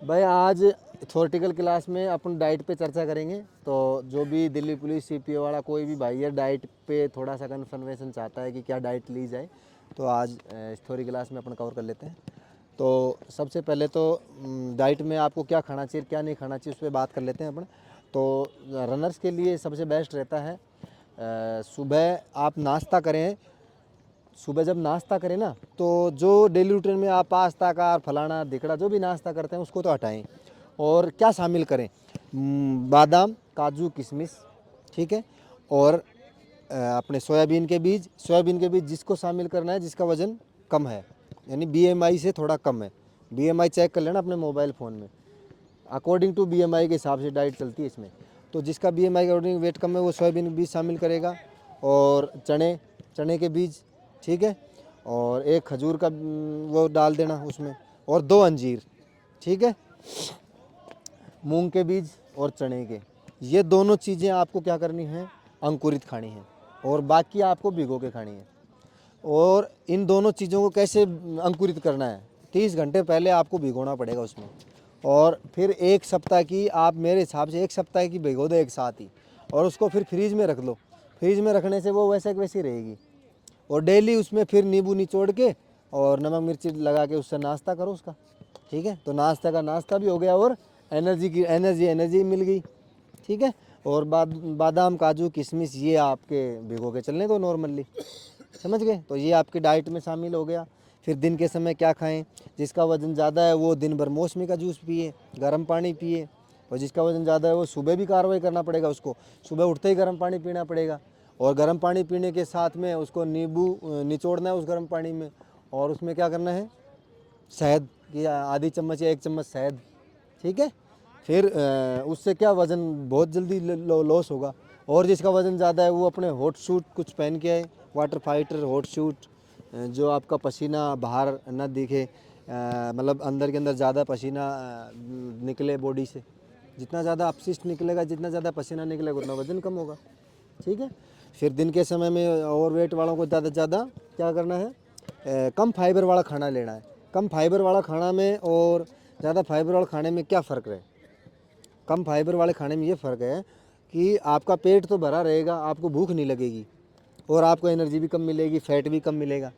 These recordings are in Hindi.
भाई आज थ्योरेटिकल क्लास में अपन डाइट पे चर्चा करेंगे। तो जो भी दिल्ली पुलिस सीपीओ वाला कोई भी भाई है डाइट पे थोड़ा सा कन्फर्मेशन चाहता है कि क्या डाइट ली जाए, तो आज थ्योरी क्लास में अपन कवर कर लेते हैं। तो सबसे पहले तो डाइट में आपको क्या खाना चाहिए क्या नहीं खाना चाहिए उस पर बात कर लेते हैं अपन। तो रनर्स के लिए सबसे बेस्ट रहता है सुबह आप नाश्ता करें। सुबह जब नाश्ता करें ना, तो जो डेली रूटीन में आप पास्ता का फलाना धिकड़ा जो भी नाश्ता करते हैं उसको तो हटाएं। और क्या शामिल करें, बादाम काजू किशमिश, ठीक है। और अपने सोयाबीन के बीज जिसको शामिल करना है जिसका वज़न कम है, यानी बीएमआई से थोड़ा कम है। बीएमआई चेक कर लेना अपने मोबाइल फ़ोन में, अकॉर्डिंग टू बीएमआई के हिसाब से डाइट चलती है इसमें। तो जिसका बीएमआई के अकॉर्डिंग वेट कम है वो सोयाबीन के बीज शामिल करेगा। और चने के बीज, ठीक है। और एक खजूर का वो डाल देना उसमें, और 2 अंजीर, ठीक है। मूंग के बीज और चने के, ये दोनों चीज़ें आपको क्या करनी है, अंकुरित खानी है। और बाकी आपको भिगो के खानी है। और इन दोनों चीज़ों को कैसे अंकुरित करना है, 30 घंटे पहले आपको भिगोना पड़ेगा उसमें। और फिर 1 सप्ताह की, आप मेरे हिसाब से 1 सप्ताह की भिगो दो एक साथ ही, और उसको फिर फ्रीज में रख लो। फ्रीज में रखने से वो वैसे की वैसी रहेगी। और डेली उसमें फिर नींबू निचोड़ के और नमक मिर्ची लगा के उससे नाश्ता करो उसका, ठीक है। तो नाश्ता का नाश्ता भी हो गया और एनर्जी मिल गई, ठीक है। और बादाम काजू किशमिश ये आपके भिगो के चलने दो नॉर्मली, समझ गए। तो ये आपकी डाइट में शामिल हो गया। फिर दिन के समय क्या खाएं, जिसका वज़न ज़्यादा है वो दिन भर मौसमी का जूस पिए, गर्म पानी पिए। और जिसका वज़न ज़्यादा है वो सुबह भी कार्रवाई करना पड़ेगा, उसको सुबह उठते ही गर्म पानी पीना पड़ेगा। और गर्म पानी पीने के साथ में उसको नींबू निचोड़ना है उस गर्म पानी में, और उसमें क्या करना है, शहद की आधी चम्मच या 1 चम्मच शहद, ठीक है। फिर उससे क्या वज़न बहुत जल्दी लॉस होगा। और जिसका वज़न ज़्यादा है वो अपने हॉट सूट कुछ पहन के आए, वाटर फाइटर हॉट सूट, जो आपका पसीना बाहर न दिखे, मतलब अंदर के अंदर ज़्यादा पसीना निकले बॉडी से। जितना ज़्यादा अपशिष्ट निकलेगा, जितना ज़्यादा पसीना निकलेगा उतना वज़न कम होगा, ठीक है। फिर दिन के समय में ओवरवेट वालों को ज़्यादा से ज़्यादा क्या करना है, कम फाइबर वाला खाना लेना है। कम फाइबर वाला खाना में और ज़्यादा फाइबर वाले खाने में क्या फ़र्क है, कम फाइबर वाले खाने में ये फ़र्क है कि आपका पेट तो भरा रहेगा, आपको भूख नहीं लगेगी, और आपको एनर्जी भी कम मिलेगी, फैट भी कम मिलेगा।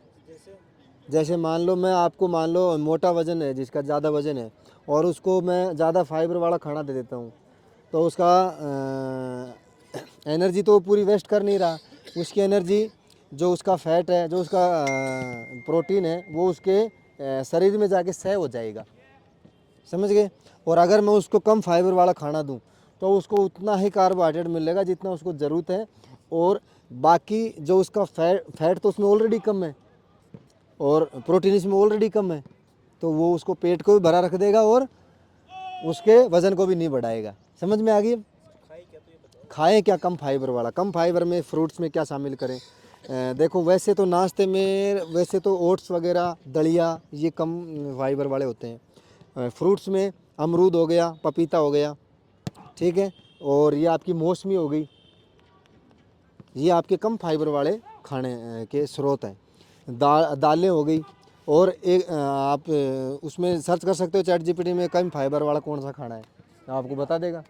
जैसे मान लो मोटा वज़न है, जिसका ज़्यादा वज़न है, और उसको मैं ज़्यादा फाइबर वाला खाना दे देता हूँ, तो उसका एनर्जी तो पूरी वेस्ट कर नहीं रहा। उसकी एनर्जी, जो उसका फैट है, जो उसका प्रोटीन है, वो उसके शरीर में जाके सह हो जाएगा, समझ गए। और अगर मैं उसको कम फाइबर वाला खाना दूं तो उसको उतना ही कार्बोहाइड्रेट मिलेगा जितना उसको ज़रूरत है। और बाकी जो उसका फैट तो उसमें ऑलरेडी कम है, और प्रोटीन इसमें ऑलरेडी कम है, तो वो उसको पेट को भी भरा रख देगा और उसके वज़न को भी नहीं बढ़ाएगा। समझ में आ गई। खाएं क्या कम फाइबर वाला, कम फाइबर में फ्रूट्स में क्या शामिल करें। देखो वैसे तो नाश्ते में वैसे तो ओट्स वगैरह दलिया ये कम फाइबर वाले होते हैं। फ्रूट्स में अमरूद हो गया, पपीता हो गया, ठीक है। और ये आपकी मौसमी हो गई, ये आपके कम फाइबर वाले खाने के स्रोत हैं। दालें हो गई। और एक आप उसमें सर्च कर सकते हो चैट जीपीटी में, कम फाइबर वाला कौन सा खाना है, आपको बता देगा।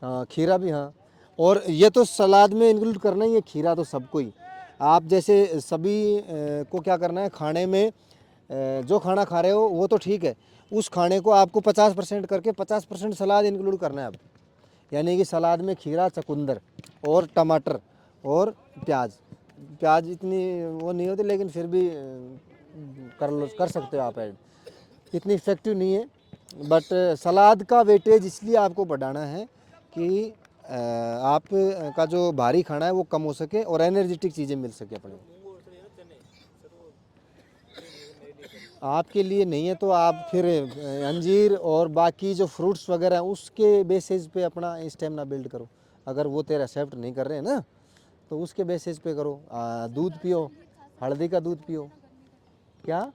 हाँ, खीरा भी, हाँ। और ये तो सलाद में इंक्लूड करना ही है खीरा, तो सबको ही। आप जैसे सभी को क्या करना है खाने में, जो खाना खा रहे हो वो तो ठीक है, उस खाने को आपको 50% करके 50% सलाद इंक्लूड करना है अब। यानी कि सलाद में खीरा, चुकंदर और टमाटर और प्याज इतनी वो नहीं होती, लेकिन फिर भी कर सकते हो आप ऐड, इतनी इफेक्टिव नहीं है। बट सलाद का वेटेज इसलिए आपको बढ़ाना है कि आप का जो भारी खाना है वो कम हो सके और एनर्जेटिक चीज़ें मिल सके अपने आपके लिए। नहीं है तो आप फिर अंजीर और बाकी जो फ्रूट्स वगैरह हैं उसके बेसिस पे अपना स्टेमिना बिल्ड करो। अगर वो तेरा एक्सेप्ट नहीं कर रहे हैं ना, तो उसके बेसिस पे करो। दूध पियो, हल्दी का दूध पियो। क्या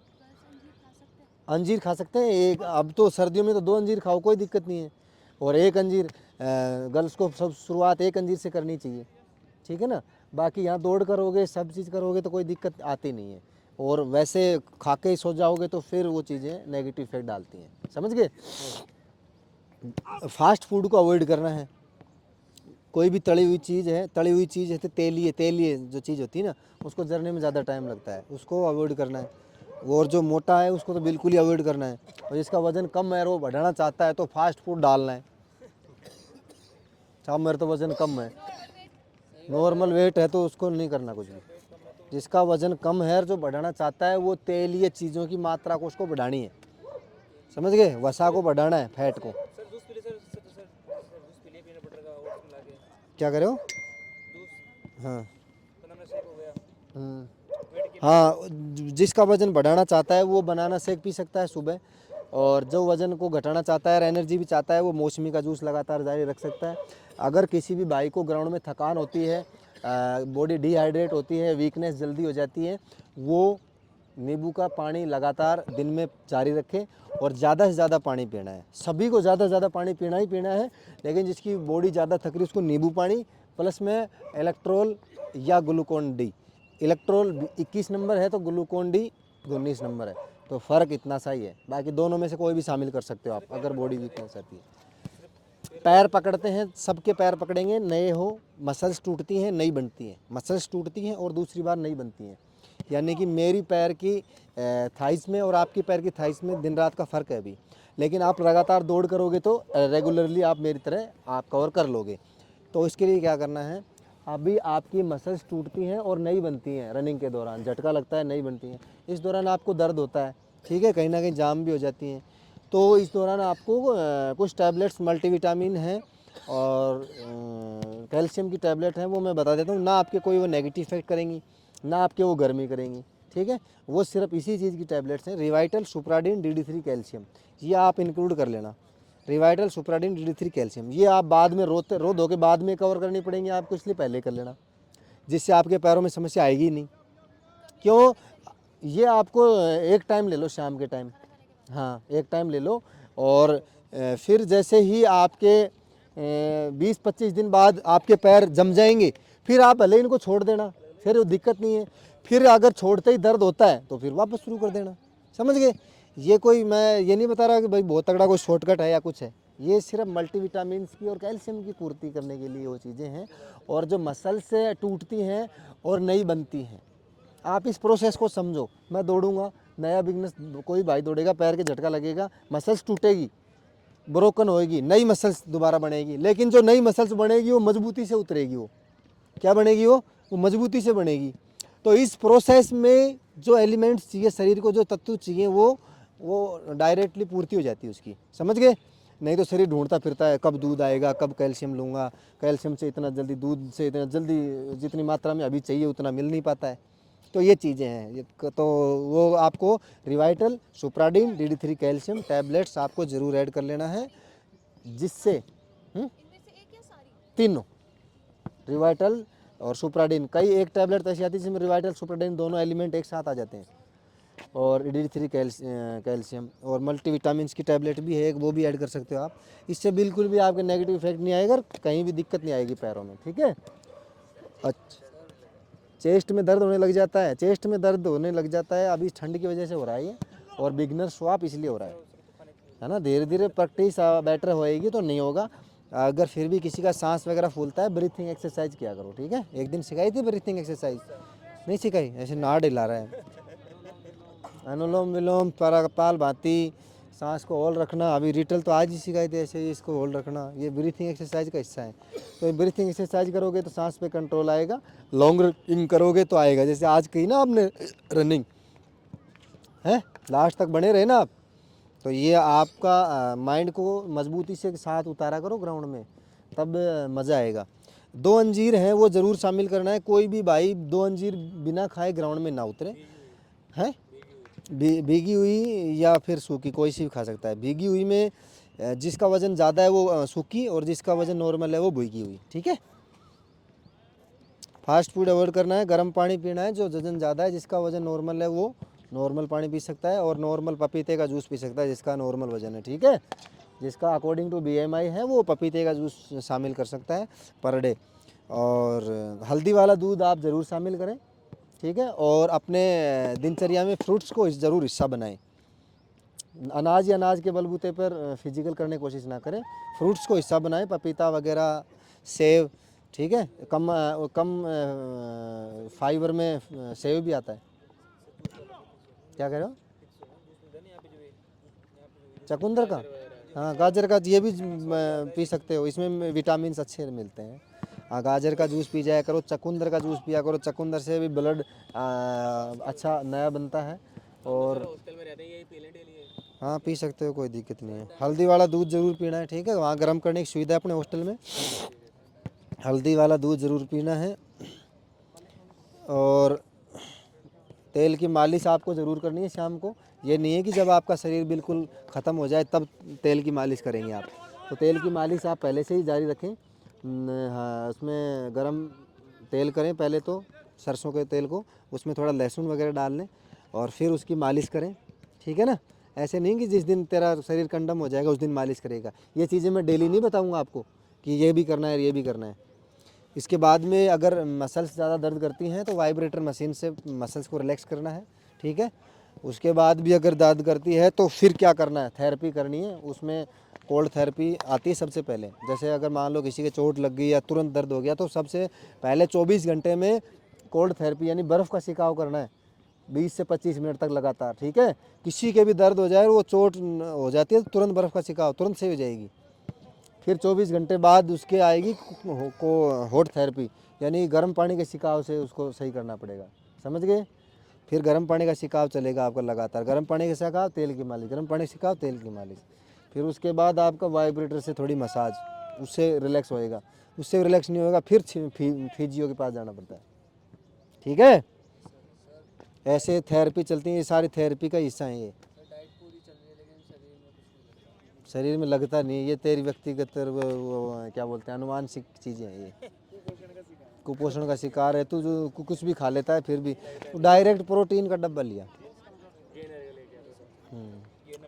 अंजीर खा सकते हैं एक, अब तो सर्दियों में तो 2 अंजीर खाओ, कोई दिक्कत नहीं है। और एक अंजीर गर्ल्स को सब शुरुआत एक अंजीर से करनी चाहिए, ठीक है ना। बाकी यहाँ दौड़ करोगे सब चीज़ करोगे तो कोई दिक्कत आती नहीं है। और वैसे खा के ही सो जाओगे तो फिर वो चीज़ें नेगेटिव इफेक्ट डालती हैं, समझ गए। फास्ट फूड को अवॉइड करना है। कोई भी तली हुई चीज़ है, तली हुई चीज़ है तो तेलीय जो चीज़ होती है ना, उसको जरने में ज़्यादा टाइम लगता है, उसको अवॉइड करना है। और जो मोटा है उसको तो बिल्कुल ही अवॉइड करना है। और जिसका वज़न कम है और वो बढ़ाना चाहता है तो फास्ट फूड डालना है। साहब मेरा तो वज़न कम है, नॉर्मल वेट है तो उसको नहीं करना कुछ भी। जिसका वज़न कम है और जो बढ़ाना चाहता है वो तेलीय चीज़ों की मात्रा को उसको बढ़ानी है, समझ गए। वसा को बढ़ाना है, फैट को। क्या करे हो? हाँ हाँ, जिसका वज़न बढ़ाना चाहता है वो बनाना शेक पी सकता है सुबह, और जो वज़न को घटाना चाहता है और एनर्जी भी चाहता है वो मौसमी का जूस लगातार जारी रख सकता है। अगर किसी भी भाई को ग्राउंड में थकान होती है, बॉडी डिहाइड्रेट होती है, वीकनेस जल्दी हो जाती है, वो नींबू का पानी लगातार दिन में जारी रखें और ज़्यादा से ज़्यादा पानी पीना है। सभी को ज़्यादा से ज़्यादा पानी पीना ही पीना है, लेकिन जिसकी बॉडी ज़्यादा थक रही है उसको नींबू पानी प्लस में इलेक्ट्रोल या ग्लूकोन डी। इलेक्ट्रोल 21 नंबर है तो ग्लूकोन डी 19 नंबर है, तो फ़र्क इतना सा ही है। बाकी दोनों में से कोई भी शामिल कर सकते हो आप अगर बॉडी वीकनेस आती है। पैर पकड़ते हैं, सबके पैर पकड़ेंगे, नए हो, मसल्स टूटती हैं नई बनती हैं, मसल्स टूटती हैं और दूसरी बार नई बनती हैं। यानी कि मेरी पैर की थाइस में और आपकी पैर की थाइस में दिन रात का फ़र्क है अभी, लेकिन आप लगातार दौड़ करोगे तो रेगुलरली आप मेरी तरह आप कवर कर लोगे। तो इसके लिए क्या करना है, अभी आपकी मसल्स टूटती हैं और नई बनती हैं, रनिंग के दौरान झटका लगता है, नई बनती हैं। इस दौरान आपको दर्द होता है, ठीक है, कहीं ना कहीं जाम भी हो जाती हैं। तो इस दौरान आपको कुछ टैबलेट्स मल्टीविटामिन हैं और कैल्शियम की टैबलेट हैं, वो मैं बता देता हूँ। ना आपके कोई वो नेगेटिव इफेक्ट करेंगी, ना आपके वो गर्मी करेंगी, ठीक है। वो सिर्फ इसी चीज़ की टैबलेट्स हैं, रिवाइटल, सुप्राडीन, DD3 कैल्शियम, ये आप इंक्लूड कर लेना। रिवाइटल, सुप्राडीन, DD3 कैल्शियम, ये आप बाद में रो धो के बाद में कवर करनी पड़ेंगी आपको, इसलिए पहले कर लेना, जिससे आपके पैरों में समस्या आएगी ही नहीं। क्यों? ये आपको एक टाइम ले लो, शाम के टाइम, हाँ एक टाइम ले लो, और फिर जैसे ही आपके 20-25 दिन बाद आपके पैर जम जाएंगे, फिर आप भले इनको छोड़ देना, फिर वो दिक्कत नहीं है। फिर अगर छोड़ते ही दर्द होता है तो फिर वापस शुरू कर देना, समझ गए। ये कोई, मैं ये नहीं बता रहा कि भाई बहुत तगड़ा कोई शॉर्टकट है या कुछ है, ये सिर्फ मल्टीविटामिन की और कैल्शियम की पूर्ति करने के लिए वो चीज़ें हैं। और जो मसल से टूटती हैं और नई बनती हैं, आप इस प्रोसेस को समझो। मैं दौड़ूंगा, नया बिजनेस, कोई भाई दौड़ेगा, पैर के झटका लगेगा, मसल्स टूटेगी, ब्रोकन होएगी, नई मसल्स दोबारा बनेगी, लेकिन जो नई मसल्स बनेगी वो मजबूती से उतरेगी। वो क्या बनेगी? वो मजबूती से बनेगी। तो इस प्रोसेस में जो एलिमेंट्स चाहिए शरीर को, जो तत्व चाहिए, वो डायरेक्टली पूर्ति हो जाती है उसकी, समझ गए। नहीं तो शरीर ढूंढता फिरता है, कब दूध आएगा, कब कैल्शियम लूँगा, कैल्शियम से इतना जल्दी, दूध से इतना जल्दी जितनी मात्रा में अभी चाहिए उतना मिल नहीं पाता है। तो ये चीज़ें हैं, तो वो आपको रिवाइटल, सुप्राडीन, DD3 कैल्शियम टैबलेट्स आपको ज़रूर ऐड कर लेना है, जिससे तीनों, रिवाइटल और सुप्राडीन, कई एक टैबलेट ऐसी आती है जिसमें रिवाइटल, सुप्राडीन दोनों एलिमेंट एक साथ आ जाते हैं, और DD3 कैल्शियम, और मल्टीविटामिन की टैबलेट भी है एक, वो भी ऐड कर सकते हो आप। इससे बिल्कुल भी आपके नेगेटिव इफेक्ट नहीं आएगा, कहीं भी दिक्कत नहीं आएगी पैरों में, ठीक है। अच्छा, चेस्ट में दर्द होने लग जाता है, चेस्ट में दर्द होने लग जाता है, अभी ठंड की वजह से हो रहा है ये, और बिगनर स्वाप इसलिए हो रहा है ना। धीरे धीरे प्रैक्टिस बेटर होएगी तो नहीं होगा। अगर फिर भी किसी का सांस वगैरह फूलता है, ब्रीथिंग एक्सरसाइज किया करो, ठीक है। एक दिन सिखाई थी ब्रीथिंग एक्सरसाइज, नहीं सिखाई? ऐसे नाड़ हिला रहा है, अनुलोम विलोम, कपाल भाती, सांस को होल्ड रखना, अभी रिटल तो आज ही सिखाई थी, ऐसे ही इसको होल्ड रखना, ये ब्रीथिंग एक्सरसाइज का हिस्सा है। तो ये ब्रीथिंग एक्सरसाइज करोगे तो सांस पे कंट्रोल आएगा, लॉन्ग रनिंग करोगे तो आएगा। जैसे आज की ना आपने रनिंग है, लास्ट तक बने रहे ना आप, तो ये आपका माइंड को मजबूती से साथ उतारा करो ग्राउंड में, तब मज़ा आएगा। 2 अंजीर हैं वो ज़रूर शामिल करना है, कोई भी भाई 2 अंजीर बिना खाए ग्राउंड में ना उतरे, हैं। भीगी हुई या फिर सूखी, कोई सी भी खा सकता है। भीगी हुई में जिसका वज़न ज़्यादा है वो सूखी, और जिसका वज़न नॉर्मल है वो भीगी हुई, ठीक है। फास्ट फूड अवॉइड करना है, गर्म पानी पीना है। जो वज़न ज़्यादा है, जिसका वज़न नॉर्मल है वो नॉर्मल पानी पी सकता है, और नॉर्मल पपीते का जूस पी सकता है जिसका नॉर्मल वज़न है, ठीक है। जिसका अकॉर्डिंग टू BMI है वो पपीते का जूस शामिल कर सकता है पर डे। और हल्दी वाला दूध आप ज़रूर शामिल करें, ठीक है। और अपने दिनचर्या में फ्रूट्स को ज़रूर हिस्सा बनाएं। अनाज या अनाज के बलबूते पर फिजिकल करने की कोशिश ना करें, फ्रूट्स को हिस्सा बनाएं, पपीता वगैरह, सेब, ठीक है। कम फाइबर में सेब भी आता है। क्या कह रहे हो? चकुंदर का, हाँ गाजर का ये भी पी सकते हो, इसमें विटामिन अच्छे मिलते हैं। हाँ गाजर का जूस पी जाया करो, चकुंदर का जूस पिया करो, चकुंदर से भी ब्लड अच्छा नया बनता है। और हॉस्टल में रहते हैं, यही पी लें डेली। हाँ पी सकते हो, कोई दिक्कत नहीं है। हल्दी वाला दूध ज़रूर पीना है, ठीक है। वहाँ गर्म करने की सुविधा है अपने हॉस्टल में, हल्दी वाला दूध ज़रूर पीना है। और तेल की मालिश आपको ज़रूर करनी है शाम को। ये नहीं है कि जब आपका शरीर बिल्कुल ख़त्म हो जाए तब तेल की मालिश करेंगे आप, तो तेल की मालिश आप पहले से ही जारी रखें। हाँ उसमें गरम तेल करें पहले तो, सरसों के तेल को, उसमें थोड़ा लहसुन वगैरह डाल लें और फिर उसकी मालिश करें, ठीक है ना। ऐसे नहीं कि जिस दिन तेरा शरीर कंडम हो जाएगा उस दिन मालिश करेगा। ये चीज़ें मैं डेली नहीं बताऊँगा आपको कि ये भी करना है ये भी करना है। इसके बाद में अगर मसल्स ज़्यादा दर्द करती हैं तो वाइब्रेटर मशीन से मसल्स को रिलैक्स करना है, ठीक है। उसके बाद भी अगर दर्द करती है तो फिर क्या करना है, थेरेपी करनी है। उसमें कोल्ड थेरेपी आती है सबसे पहले। जैसे अगर मान लो किसी के चोट लग गई या तुरंत दर्द हो गया तो सबसे पहले 24 घंटे में कोल्ड थेरेपी यानी बर्फ़ का छिड़काव करना है 20 से 25 मिनट तक लगातार, ठीक है। किसी के भी दर्द हो जाए, वो चोट हो जाती है तो तुरंत बर्फ़ का छिड़काव, तुरंत सही हो जाएगी। फिर 24 घंटे बाद उसके आएगी हॉट थेरेपी, यानी गर्म पानी के छिड़काव से उसको सही करना पड़ेगा, समझ गए। फिर गर्म पानी का छिड़काव चलेगा आपका लगातार, गर्म पानी का छिड़काव, तेल की मालिश, गर्म पानी का छिड़काव, तेल की मालिश। फिर उसके बाद आपका वाइब्रेटर से थोड़ी मसाज, उससे रिलैक्स होएगा। उससे रिलैक्स नहीं होगा फिर फिजियो के पास जाना पड़ता है, ठीक है। ऐसे थेरेपी चलती है, ये सारी थेरेपी का हिस्सा है। ये शरीर में लगता नहीं है, ये तेरी व्यक्तिगत वो क्या बोलते हैं अनुमानसिक चीज़ें हैं ये। कुपोषण का शिकार है तू, जो कुछ भी खा लेता है फिर भी। डायरेक्ट प्रोटीन का डब्बा लिया,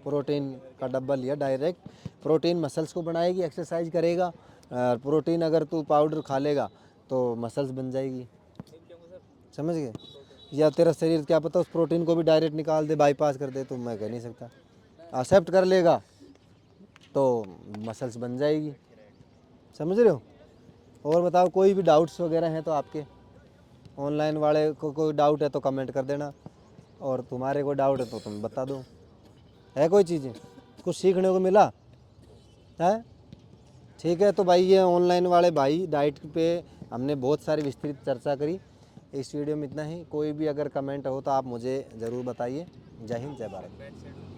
प्रोटीन का डब्बा लिया डायरेक्ट। प्रोटीन मसल्स को बनाएगी, एक्सरसाइज करेगा। प्रोटीन अगर तू पाउडर खा लेगा तो मसल्स बन जाएगी, समझ गए। या तेरा शरीर क्या पता उस प्रोटीन को भी डायरेक्ट निकाल दे, बाईपास कर दे, तो मैं कह नहीं सकता। एक्सेप्ट कर लेगा तो मसल्स बन जाएगी, समझ रहे हो। और बताओ कोई भी डाउट्स वगैरह हैं तो आपके, ऑनलाइन वाले को कोई डाउट है तो कमेंट कर देना, और तुम्हारे को डाउट है तो तुम बता दो। है कोई चीज़ें कुछ सीखने को मिला है, ठीक है। तो भाई ये ऑनलाइन वाले भाई डाइट पे हमने बहुत सारी विस्तृत चर्चा करी। इस वीडियो में इतना ही। कोई भी अगर कमेंट हो तो आप मुझे ज़रूर बताइए। जय हिंद, जय भारत।